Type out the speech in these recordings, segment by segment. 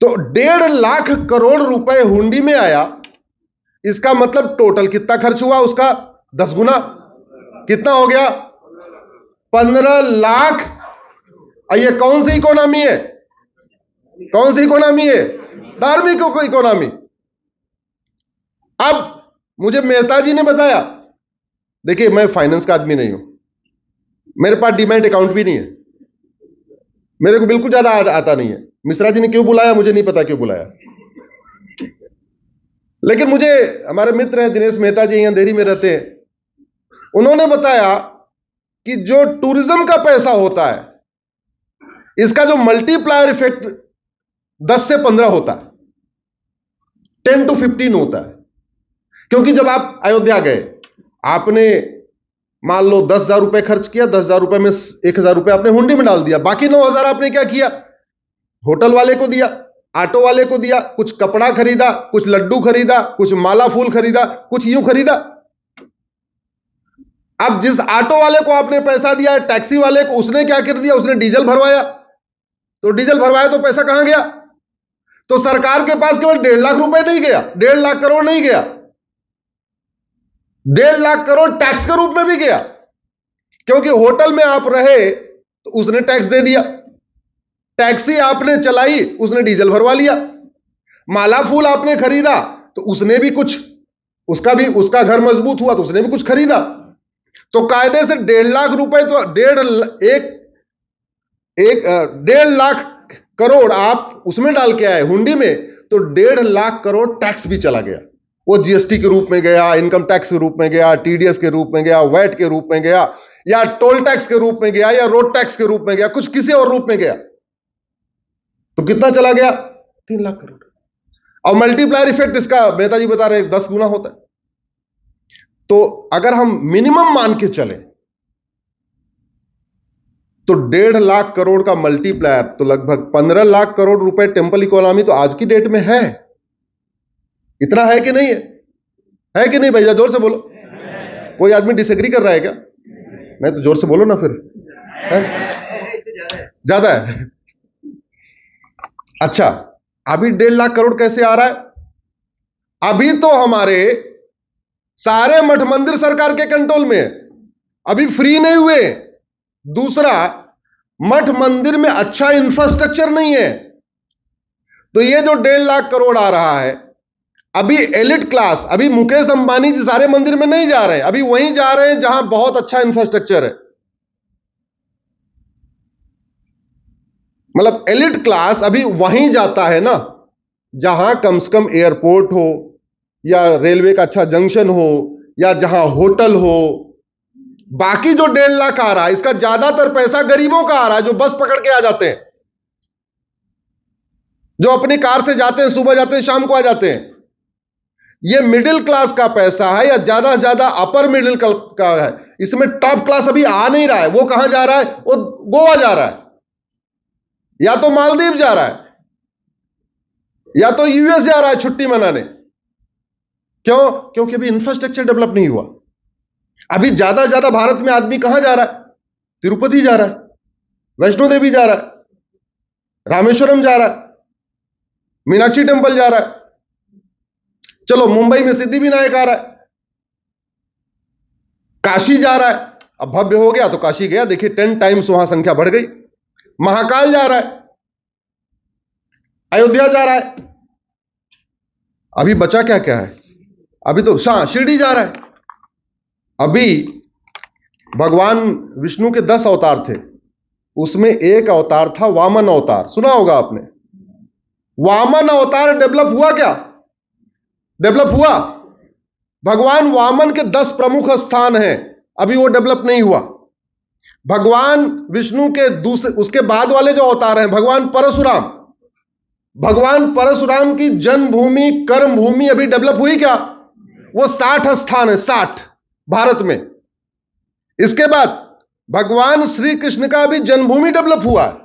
तो 1.5 लाख करोड़ रुपए हुंडी में आया। इसका मतलब टोटल कितना खर्च हुआ उसका 10 गुना, कितना हो गया 15 लाख। ये कौन सी इकोनॉमी है? कौन सी इकोनॉमी है? धार्मिक इकोनॉमी। अब मुझे मेहता जी ने बताया, देखिए मैं फाइनेंस का आदमी नहीं हूं, मेरे पास डीमैट अकाउंट भी नहीं है, मेरे को बिल्कुल ज्यादा आता नहीं है। मिश्रा जी ने क्यों बुलाया मुझे नहीं पता क्यों बुलाया, लेकिन मुझे हमारे मित्र हैं दिनेश मेहता जी, यहां अंधेरी में रहते हैं, उन्होंने बताया कि जो टूरिज्म का पैसा होता है इसका जो मल्टीप्लायर इफेक्ट 10 से 15 होता है, 10 to 15 होता है। क्योंकि जब आप अयोध्या गए, आपने मान लो 10,000 रुपए खर्च किया, 10,000 रुपए में 1,000 रुपए आपने हुंडी में डाल दिया, बाकी 9,000 आपने क्या किया? होटल वाले को दिया, ऑटो वाले को दिया, कुछ कपड़ा खरीदा, कुछ लड्डू खरीदा, कुछ माला फूल खरीदा, कुछ यूं खरीदा। अब जिस ऑटो वाले को आपने पैसा दिया, टैक्सी वाले को, उसने क्या कर दिया? उसने डीजल भरवाया। तो डीजल भरवाया तो पैसा कहां गया? तो सरकार के पास केवल 1.5 लाख रुपए नहीं गया, 1.5 लाख करोड़ नहीं गया, 1.5 लाख करोड़ टैक्स के रूप में भी गया। क्योंकि होटल में आप रहे तो उसने टैक्स दे दिया, टैक्सी आपने चलाई उसने डीजल भरवा लिया, माला फूल आपने खरीदा तो उसने भी कुछ, उसका घर मजबूत हुआ तो उसने भी कुछ खरीदा। तो कायदे से 1.5 लाख रुपए तो 1.5 लाख करोड़ आप उसमें डाल के आए हुंडी में, तो 1.5 लाख करोड़ टैक्स भी चला गया। वो जीएसटी के रूप में गया, इनकम टैक्स के रूप में गया, टीडीएस के रूप में गया, वैट के रूप में गया, या टोल टैक्स के रूप में गया, या रोड टैक्स के रूप में गया, कुछ किसी और रूप में गया। तो कितना चला गया? 3 लाख करोड़। और मल्टीप्लायर इफेक्ट इसका मेहता जी बता रहे 10 गुना होता है। तो अगर हम मिनिमम मान के चले तो 1.5 लाख करोड़ का मल्टीप्लायर तो लगभग 15 लाख करोड़ रुपए टेंपल इकोनॉमी तो आज की डेट में है। इतना है कि नहीं है? है कि नहीं भैया? जोर से बोलो। कोई आदमी डिसएग्री कर रहा है क्या? नहीं तो जोर से बोलो ना फिर। ज्यादा है? अच्छा, अभी 1.5 लाख करोड़ कैसे आ रहा है? अभी तो हमारे सारे मठ मंदिर सरकार के कंट्रोल में है, अभी फ्री नहीं हुए। दूसरा, मठ मंदिर में अच्छा इंफ्रास्ट्रक्चर नहीं है। तो ये जो 1.5 लाख करोड़ आ रहा है, अभी एलिट क्लास, अभी मुकेश अंबानी जी सारे मंदिर में नहीं जा रहे हैं, अभी वहीं जा रहे हैं जहां बहुत अच्छा इंफ्रास्ट्रक्चर है। मतलब एलिट क्लास अभी वहीं जाता है ना जहां कम से कम एयरपोर्ट हो, या रेलवे का अच्छा जंक्शन हो, या जहां होटल हो। बाकी जो 1.5 लाख आ रहा है, इसका ज्यादातर पैसा गरीबों का आ रहा है, जो बस पकड़ के आ जाते हैं, जो अपनी कार से जाते हैं, सुबह जाते हैं शाम को आ जाते हैं। ये मिडिल क्लास का पैसा है, या ज्यादा से ज्यादा अपर मिडिल का है। इसमें टॉप क्लास अभी आ नहीं रहा है। वो कहां जा रहा है? वो गोवा जा रहा है, या तो मालदीव जा रहा है, या तो यूएस जा रहा है छुट्टी मनाने। क्यों? क्योंकि अभी इंफ्रास्ट्रक्चर डेवलप नहीं हुआ। अभी ज्यादा से ज्यादा भारत में आदमी कहां जा रहा है? तिरुपति जा रहा है, वैष्णो देवी जा रहा है, रामेश्वरम जा रहा है, मीनाक्षी टेंपल जा रहा है, चलो मुंबई में सिद्धिविनायक आ रहा है, काशी जा रहा है। अब भव्य हो गया तो काशी गया, देखिए 10 टाइम्स वहां संख्या बढ़ गई। महाकाल जा रहा है, अयोध्या जा रहा है। अभी बचा क्या क्या है? अभी तो शिरडी जा रहा है। अभी भगवान विष्णु के 10 अवतार थे, उसमें एक अवतार था वामन अवतार, सुना होगा आपने। वामन अवतार डेवलप हुआ क्या? डेवलप हुआ? भगवान वामन के 10 प्रमुख स्थान हैं, अभी वो डेवलप नहीं हुआ। भगवान विष्णु के दूसरे, उसके बाद वाले जो अवतार हैं, भगवान परशुराम, भगवान परशुराम की जन्मभूमि कर्म भूमि अभी डेवलप हुई क्या? वो 60 स्थान है, 60 भारत में। इसके बाद भगवान श्री कृष्ण का भी जन्मभूमि डेवलप हुआ है।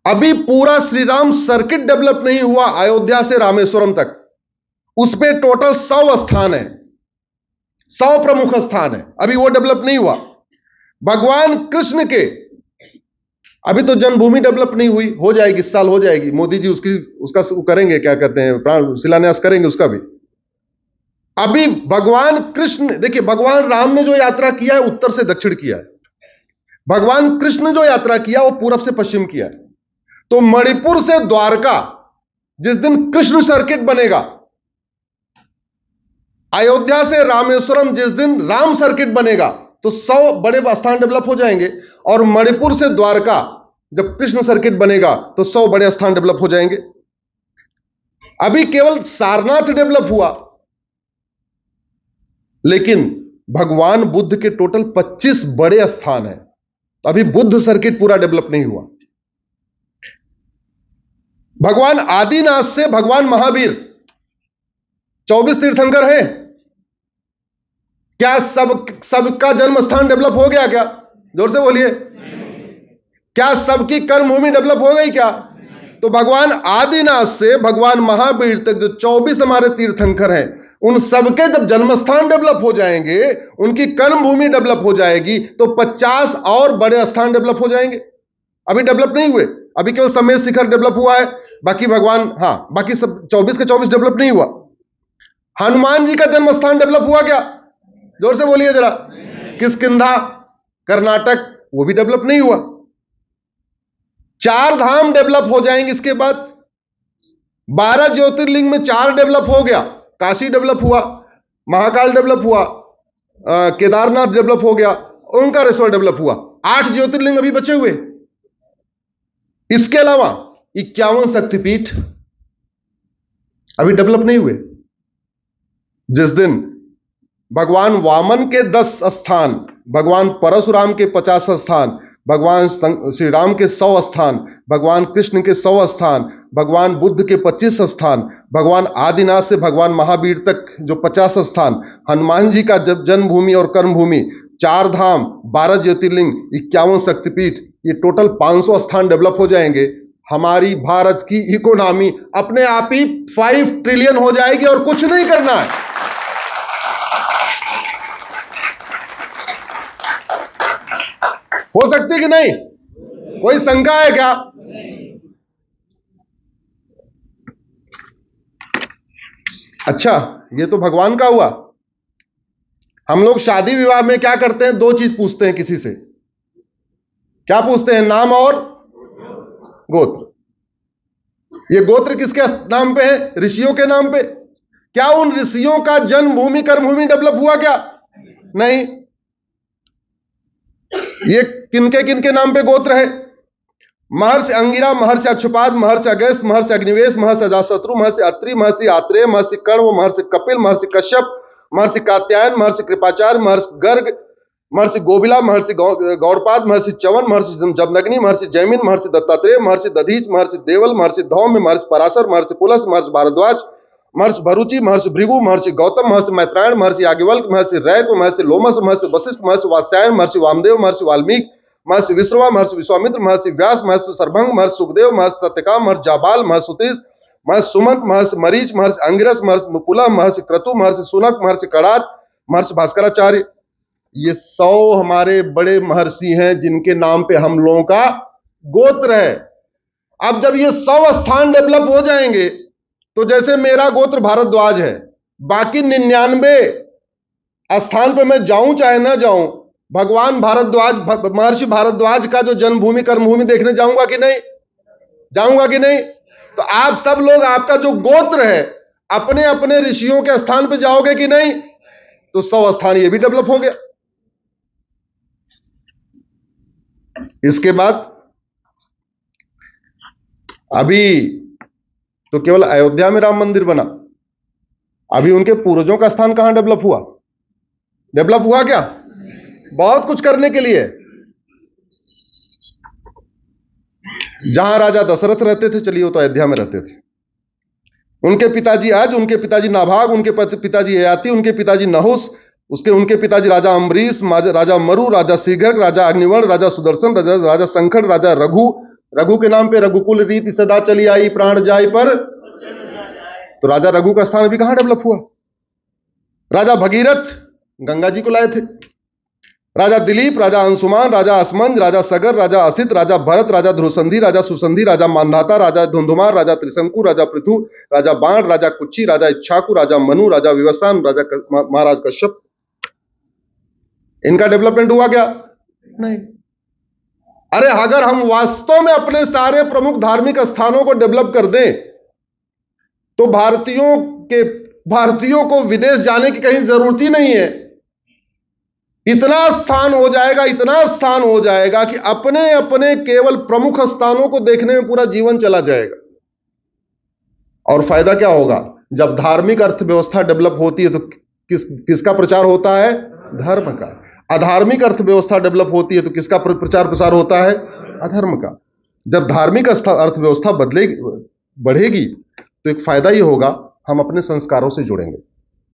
अभी पूरा श्री राम सर्किट डेवलप नहीं हुआ अयोध्या से रामेश्वरम तक, उस पे टोटल 100 स्थान है, 100 प्रमुख स्थान है, अभी वो डेवलप नहीं हुआ। भगवान कृष्ण के अभी तो जन्मभूमि डेवलप नहीं हुई, हो जाएगी, इस साल हो जाएगी। मोदी जी उसका करेंगे, क्या कहते हैं, प्राण शिलान्यास करेंगे उसका भी। अभी भगवान कृष्ण, देखिए भगवान राम ने जो यात्रा किया है उत्तर से दक्षिण किया है, भगवान कृष्ण जो यात्रा किया वो पूरब से पश्चिम किया है। तो मणिपुर से द्वारका जिस दिन कृष्ण सर्किट बनेगा, अयोध्या से रामेश्वरम जिस दिन राम सर्किट बनेगा, तो 100 बड़े स्थान डेवलप हो जाएंगे। और मणिपुर से द्वारका जब कृष्ण सर्किट बनेगा तो 100 बड़े स्थान डेवलप हो जाएंगे। अभी केवल सारनाथ डेवलप हुआ, लेकिन भगवान बुद्ध के टोटल 25 बड़े स्थान हैं। तो अभी बुद्ध सर्किट पूरा डेवलप नहीं हुआ। भगवान आदिनाथ से भगवान महावीर 24 तीर्थंकर है। क्या सबका जन्म स्थान डेवलप हो गया? क्या जोर से बोलिए, क्या सबकी कर्मभूमि डेवलप हो गई क्या? तो भगवान आदिनाथ से भगवान महावीर तक जो 24 हमारे तीर्थंकर हैं, उन सबके जब जन्मस्थान डेवलप हो जाएंगे, उनकी कर्मभूमि डेवलप हो जाएगी, तो 50 और बड़े स्थान डेवलप हो जाएंगे। अभी डेवलप नहीं हुए, अभी केवल समेत शिखर डेवलप हुआ है, बाकी भगवान, बाकी सब 24 के 24 डेवलप नहीं हुआ। हनुमान जी का जन्म स्थान डेवलप हुआ क्या? जोर से बोलिए जरा। किष्किंधा कर्नाटक, वो भी डेवलप नहीं हुआ। 4 धाम डेवलप हो जाएंगे इसके बाद। 12 ज्योतिर्लिंग में 4 डेवलप हो गया। काशी डेवलप हुआ, महाकाल डेवलप हुआ, केदारनाथ डेवलप हो गया, ओंकारेश्वर डेवलप हुआ। 8 ज्योतिर्लिंग अभी बचे हुए। इसके अलावा 51 शक्तिपीठ अभी डेवलप नहीं हुए। जिस दिन भगवान वामन के 10 स्थान, भगवान परशुराम के 50 स्थान, भगवान श्री राम के 100 स्थान, भगवान कृष्ण के 100 स्थान, भगवान बुद्ध के 25 स्थान, भगवान आदिनाथ से भगवान महावीर तक जो 50 स्थान, हनुमान जी का जन्मभूमि और कर्मभूमि, 4 धाम, 12 ज्योतिर्लिंग, 51 शक्तिपीठ, ये टोटल 500 स्थान डेवलप हो जाएंगे। हमारी भारत की इकोनॉमी अपने आप ही 5 ट्रिलियन हो जाएगी और कुछ नहीं करना है। हो सकती कि नहीं? कोई शंका है क्या? अच्छा, ये तो भगवान का हुआ। हम लोग शादी विवाह में क्या करते हैं? 2 चीज पूछते हैं किसी से। क्या पूछते हैं? नाम और गोत्र। ये गोत्र किसके नाम पे है? ऋषियों के नाम पे। क्या उन ऋषियों का जन्मभूमि कर्मभूमि डेवलप हुआ क्या? नहीं। ये किनके किनके नाम पे गोत्र है? महर्षि अंगिरा, महर्षि अक्षुपाद, महर्षि अगस्त्य, महर्षि अग्निवेश, महर्षि अजातशत्रु, महर्षि अत्रि, महर्षि आत्रेय, महर्षि कर्म, महर्षि कपिल, महर्षि कश्यप, महर्षि कात्यायन, महर्षि कृपाचार्य, महर्षि गर्ग, महर्षि गोबिला, महर्षि गौड़पाद, महर्षि चवन, महर्षि जमदग्नि, महर्षि जैमिन, महर्षि दत्तात्रेय, महर्षि दधीच, महर्षि देवल, महर्षि धौम्य, महर्षि पराशर, महर्षि पुलस, महर्षि भारद्वाज, महर्षि भरुचि, महर्षि भृगु, महर्षि गौतम, महर्षि मैत्रायण, महर्षि याज्ञवल्क्य, महर्षि रैक, महर्षि लोमस, महर्षि वशिष्ठ, महर्षि वात्स्यायन, महर्षि वामदेव, महर्षि वाल्मीकि, महर्षि विश्रवा, महर्षि विश्वामित्र, महर्षि व्यास, महर्षि सर्भंग, महर्षि सुखदेव, महर्षि सत्यकाम, महर्षि जाबाल, महर्षि सुतीश, महर्षि सुमंत, महर्षि मरीच, महर्षि अंगिरस, महर्षि मुकुला, महर्षि क्रतु, महर्षि सुनक, महर्षि कड़ात, महर्षि भास्कराचार्य। ये 100 हमारे बड़े महर्षि हैं जिनके नाम पे हम लोगों का गोत्र है। अब जब ये 100 स्थान डेवलप हो जाएंगे, तो जैसे मेरा गोत्र भारद्वाज है, बाकी 99 स्थान पे मैं जाऊं चाहे ना जाऊं, भगवान भारद्वाज, महर्षि भारद्वाज का जो जन्मभूमि कर्मभूमि देखने जाऊंगा कि नहीं? जाऊंगा कि नहीं? तो आप सब लोग, आपका जो गोत्र है, अपने अपने ऋषियों के स्थान पे जाओगे कि नहीं? तो 100 स्थान ये भी डेवलप हो गया। इसके बाद अभी तो केवल अयोध्या में राम मंदिर बना, अभी उनके पूर्वजों का स्थान कहां डेवलप हुआ? डेवलप हुआ क्या? बहुत कुछ करने के लिए। जहां राजा दशरथ रहते थे, चलिए वो तो अयोध्या में रहते थे, उनके पिताजी अज, उनके पिताजी नाभाग, उनके पिताजी ययाति, उनके पिताजी नहुस, उनके पिताजी राजा अम्बरीश, राजा मरु, राजा शीघ्रक, राजा अग्निवर्ण, राजा सुदर्शन, राजा संखड़, राजा रघु के नाम पे रघुकुल रीति सदा चली आई, प्राण जाय पर। तो राजा रघु का स्थान अभी कहां डेवलप हुआ? राजा भगीरथ गंगा जी को लाए थे। राजा दिलीप, राजा अंशुमान, राजा असमंज, राजा सगर, राजा असित, राजा भरत, राजा ध्रुवसंधि, राजा सुसंधि, राजा मांधाता, राजा धुंधुमार, राजा त्रिशंकु, राजा पृथु, राजा बाण, राजा कुच्ची, राजा इच्छाकु, राजा मनु, राजा विवस्वान, महाराज कश्यप। इनका डेवलपमेंट हुआ क्या? नहीं। अरे अगर हम वास्तव में अपने सारे प्रमुख धार्मिक स्थानों को डेवलप कर दें तो भारतीयों को विदेश जाने की कहीं जरूरत ही नहीं है। इतना स्थान हो जाएगा, इतना स्थान हो जाएगा कि अपने अपने केवल प्रमुख स्थानों को देखने में पूरा जीवन चला जाएगा। और फायदा क्या होगा? जब धार्मिक अर्थव्यवस्था डेवलप होती है तो किसका प्रचार होता है? धर्म का। अधार्मिक अर्थव्यवस्था डेवलप होती है तो किसका प्रचार प्रसार होता है? अधर्म का। जब धार्मिक अर्थव्यवस्था बढ़ेगी तो एक फायदा ही होगा, हम अपने संस्कारों से जुड़ेंगे।